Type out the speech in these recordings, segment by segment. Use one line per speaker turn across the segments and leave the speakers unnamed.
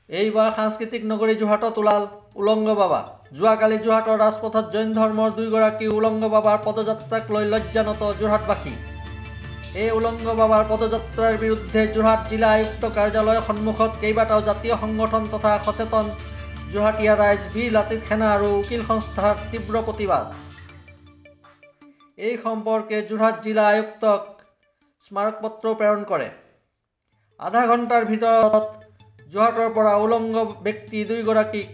এইবাৰ সাংস্কৃতিক নগৰী যোৰহাটত ওলাল উলংগ বাবা। যোৱাকালি যোৰহাটৰ ৰাজপথত জৈন ধৰ্মৰ দুয়োগৰাকী উলংগ বাবাৰ পদযাত্ৰাক লৈ লজ্জানত যোৰহাটবাসী। এই উলংগ বাবাৰ পদযাত্ৰাৰ বিৰুদ্ধে যোৰহাট জিলা আয়ুক্ত কাৰ্যালয়ৰ সন্মুখত কেইবাটাও জাতীয় সংগঠন তথা সচেতন যোৰহাটীয়া ৰাইজ, বীৰ লাচিত সেনা আৰু উকিল সংস্থাৰ তীব্ৰ প্ৰতিবাদ। এই সম্পৰ্কে যোৰহাট জিলা আয়ুক্তক স্মাৰকপত্ৰ প্ৰেৰণ কৰে। আধা ঘণ্টাৰ ভিতৰত যোৰহাটৰ পৰা উলংগ ব্যক্তি দুয়োগৰাকীক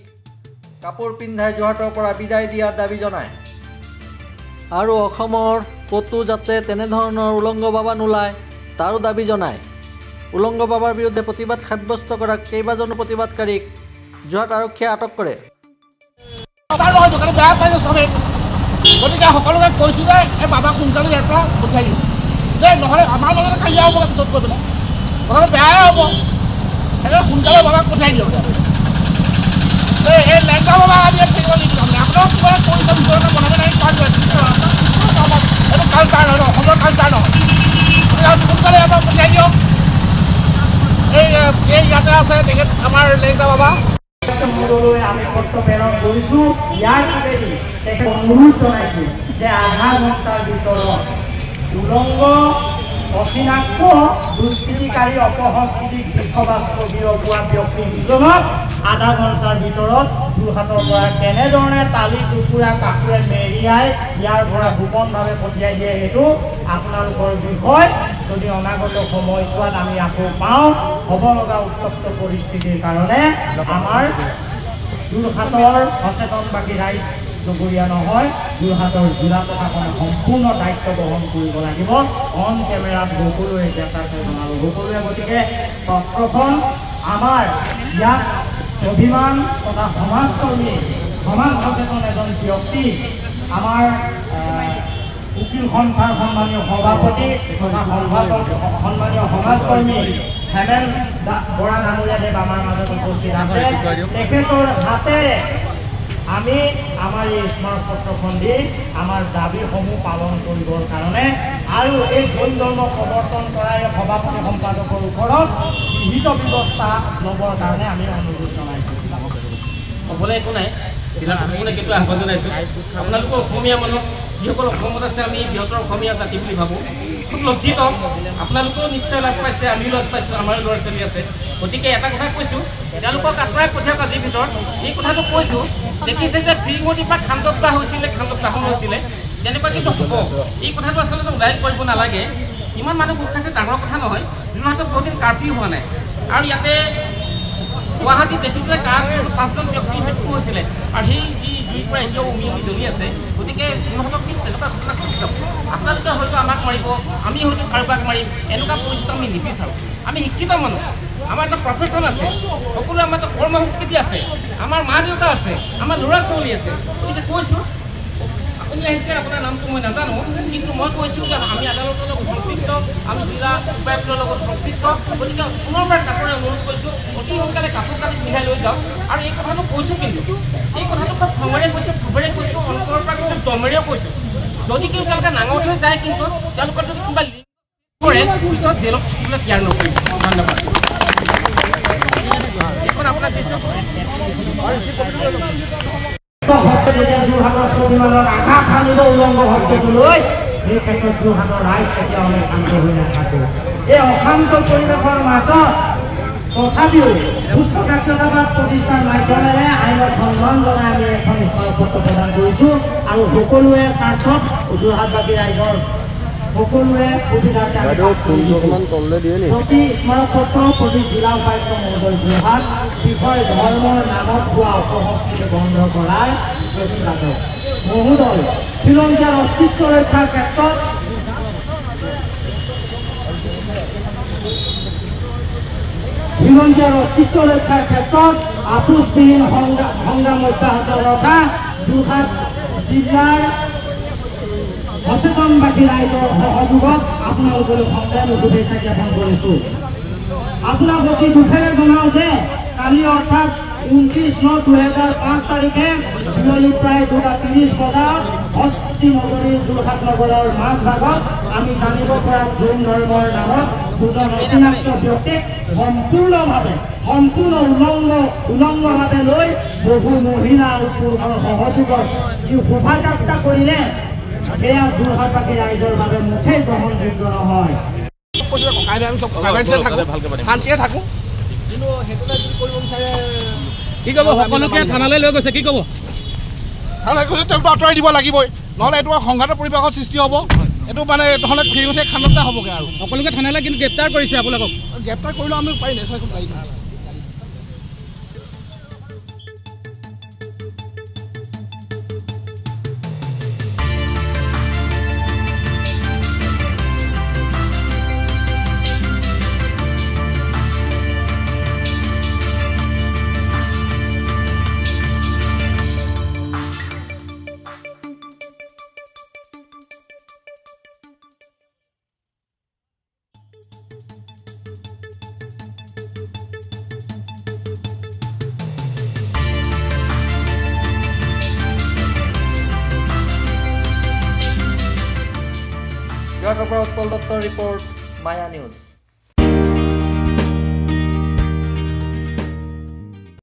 কাপোৰ পিন্ধাই যোৰহাটৰ পৰা বিদায় দিয়াৰ দাবী জনায় আৰু অসমৰ ক'তো যাতে তেনেধৰণৰ উলংগ বাবা নোলায় তাৰো দাবী জনায়। উলংগ বাবাৰ বিৰুদ্ধে প্ৰতিবাদ সাব্যস্ত কৰা কেইবাজনো প্ৰতিবাদকাৰীক যোৰহাট আৰক্ষীয়ে আটক কৰে।
গতিকে সকলোকে কৈছোঁ যে এই বাবাক সোনকালে ইয়াৰ পৰা পঠিয়াই দিওঁ, যে নহ'লে আমাৰ মাজতে কাজিয়া হ'ব পিছত গৈ পেলাই কথাটো বেয়াই হ'ব। সেইকাৰণে সোনকালে বাবাক পঠিয়াই দিয়ক। এই লেংগা বাবা আমি ইয়াত থাকিব লাগিব। আপোনাক কিবা কৰিছে ভিতৰতে বনাব নাই, এইটো কালচাৰ নহয়, অসমৰ কালচাৰ নহয়। গতিকে সোনকালে ইয়াৰ পৰা পঠিয়াই দিয়ক। এই ইয়াতে আছে তেখেত আমাৰ লেংগা বাবা।
আমি পত্ৰ প্ৰেৰণ কৰিছোঁ। ইয়াৰ যোগেদি তেখেত অনুৰোধ জনাইছোঁ যে আধা ঘণ্টাৰ ভিতৰত উলংগ অচিনাক্ত দুষ্কৃতিকাৰী অপসংস্কৃতিক বিশ্ববাস্ত বিয়পোৱা ব্যক্তি দুজনক আধা ঘণ্টাৰ ভিতৰত যোৰহাটৰ পৰা কেনেধৰণে টালি টুকুৰা কাপোৰে মেৰিয়াই ইয়াৰ পৰা গোপনভাৱে পঠিয়াই দিয়ে সেইটো আপোনালোকৰ বিষয়। যদি অনাগত সময়ছোৱাত আমি আকৌ পাওঁ হ'ব লগা উত্তপ্ত পৰিস্থিতিৰ কাৰণে আমাৰ যোৰহাটৰ সচেতনবাদী ৰাইজ নগৰীয়া নহয়, যোৰহাটৰ জিলা প্ৰশাসনে সম্পূৰ্ণ দায়িত্ব বহন কৰিব লাগিব। অন কেমেৰাত সকলোৱে দেখাতে জনালোঁ সকলোৱে। গতিকে পত্ৰখন আমাৰ ইয়াত অভিমান তথা সমাজকৰ্মী, সমাজ সচেতন এজন ব্যক্তি, আমাৰ উকিল সন্থাৰ সন্মানীয় সভাপতি তথা সন্মানীয় সমাজকৰ্মী হেমেন বৰা ডাঙৰীয়াদেৱ আমাৰ মাজত উপস্থিত আছে। তেখেতৰ হাতেৰে আমি আমাৰ এই স্মাৰকপত্ৰখন দি আমাৰ দাবীসমূহ পালন কৰিবৰ কাৰণে আৰু এই জৈন ধৰ্ম প্ৰৱৰ্তন কৰা এই সভাপতি সম্পাদকৰ ওপৰত বিহিত ব্যৱস্থা ল'বৰ কাৰণে আমি অনুৰোধ জনাইছোঁ।
হ'বলৈ একো নাই, আপোনালোকে কিন্তু আহ্বান জনাইছোঁ। আপোনালোকৰ অসমীয়া মানুহ যিসকল অসমত আছে, আমি বৃহত্তৰ অসমীয়া জাতি বুলি ভাবোঁ, খুব লজ্জিত। আপোনালোকেও নিশ্চয় লাজ পাইছে, আমিও লাজ পাইছোঁ, আমাৰ ল'ৰা ছোৱালী আছে। গতিকে এটা কথা কৈছোঁ, তেওঁলোকক আঁতৰাই পঠিয়াওক আজিৰ ভিতৰত। এই কথাটো কৈছোঁ, দেখিছে যে ফ্ৰীমতিৰ পৰা খান্দকদাহ হৈছিলে, তেনেকুৱা কিন্তু হ'ব। এই কথাটো আচলতে উল্লেখ কৰিব নালাগে। ইমান মানুহ গোট খাইছে ডাঙৰ কথা নহয়। যোৰহাটত বহুত দিন কাৰ্ফিউ হোৱা নাই আৰু ইয়াতে গুৱাহাটীত দেখিছিলে 5জন ব্যক্তিৰ মৃত্যু হৈছিলে আৰু সেই যি জুইৰ পৰা এতিয়াও উমি জ্বলি আছে। গতিকে যোৰহাটত কিন্তু তেনেকুৱা ঘটনা ঘটি যাব। আপোনালোকে হয়তো আমাক মাৰিব, আমি হয়তো কাৰোবাক মাৰিম, এনেকুৱা পৰিস্থিতি আমি নিবিচাৰোঁ। আমি শিক্ষিত মানুহ, আমাৰ এটা প্ৰফেশ্যন আছে, সকলো আমাৰ এটা কৰ্ম সংস্কৃতি আছে, আমাৰ মা দেউতা আছে, আমাৰ ল'ৰা ছোৱালী আছে। গতিকে কৈছোঁ, আপুনি আহিছে, আপোনাৰ নামটো মই নাজানো, কিন্তু মই কৈছোঁ যে আমি আদালতৰ লগত সম্পৃক্ত, আমি জিলা উপায়ুক্তৰ লগত সম্পৃক্ত। গতিকে পুনৰবাৰ কাপোৰে অনুৰোধ কৰিছোঁ, অতি সোনকালে কাপোৰ কানি পিন্ধাই লৈ যাওক। আৰু এই কথাটো কৈছোঁ, কিন্তু এই কথাটো খুব খঙেৰে কৈছোঁ, ক্ষোভেৰে কৈছোঁ, অন্তৰৰ পৰা কিন্তু দমেৰেও কৈছোঁ। যদি কিন্তু তেওঁলোকে নাঙঠ হৈ যায়, কিন্তু তেওঁলোকৰ যদি কোনোবা লিংক কৰে, পিছত জেলত থাকিবলৈ ত্যাগ নকৰিব। ধন্যবাদ। এখন আপোনাৰ
যোৰহাটৰ স্বাভিমানত আঘাত সানিব উলংগ ভক্তটো লৈ, এই ক্ষেত্ৰত যোৰহাটৰ ৰাইজ তেতিয়াহ'লে শান্ত হৈ নাথাকে। এই অশান্ত পৰিৱেশৰ মাজত তথাপিও সুস্থ স্বাস্থ্যতাবাদ প্ৰতিষ্ঠাৰ মাধ্যমেৰে আইনত সন্মান জনাই আমি এখন স্মাৰকপত্ৰ প্ৰদান কৰিছোঁ আৰু সকলোৱে স্বাৰ্থত যোৰহাটবাসী ৰাইজৰ সকলোৱে সুবিধাৰ্থে প্ৰতি স্মাৰকপত্ৰ প্ৰতি জিলা উপায়ুক্ত মহোদয় যোৰহাট বিষয় ধৰ্মৰ নামত হোৱা অপসংস্কৃতি বন্ধ কৰাৰ প্ৰতিবাদক মহোদয় খিলঞ্জীয়াৰ অস্তিত্ব ৰক্ষাৰ ক্ষেত্ৰত আপোচবিহীন সংগ্ৰাম অব্যাহত ৰখা যোৰহাট জিলাৰ সচেতনবাদী ৰাইজৰ সহযোগত আপোনালোকলৈ সংগ্ৰামী শুভেচ্ছা জ্ঞাপন কৰিছোঁ। আপোনাক অতি দুখেৰে জনাওঁ যে কালি অৰ্থাৎ 29/9/2005 তাৰিখে বিয়লি প্ৰায় 2:30 বজাত হস্তি নগৰী যোৰহাট নগৰৰ মাজভাগত আমি জানিব পৰা জৈন ধৰ্মৰ নামত দুজন অচিনাক্ত ব্যক্তিক সম্পূৰ্ণ উলংগভাৱে লৈ বহু মহিলা আৰু পুৰুষৰ সহযোগত যি শোভাযাত্ৰা কৰিলে সেয়া যোৰহাটবাসী ৰাইজৰ বাবে মুঠেই গ্ৰহণযোগ্য নহয়।
আমি চব শান্তিয়ে থাকোঁ, কিন্তু সেইটোলৈ যদি কৰিব বিচাৰে
কি ক'ব? সকলোকে থানালৈ লৈ গৈছে, কি ক'ব?
থানালৈ গৈছে, তেওঁকতো আঁতৰাই দিব লাগিবই, নহ'লে এইটো সংঘাতৰ পৰিৱেশৰ সৃষ্টি হ'ব। এইটো মানে নহ'লে ঘূৰি উঠি খান্দা হ'বগৈ আৰু।
সকলোকে থানালৈ কিন্তু গ্ৰেপ্তাৰ কৰিছে আপোনালোকক?
গ্ৰেপ্তাৰ কৰিলেও আমি উপায় নাই, এখন গাড়ী নাই।
যোৰহাটৰ পৰা উৎপল দত্তৰ ৰিপৰ্ট, মায়া নিউজ।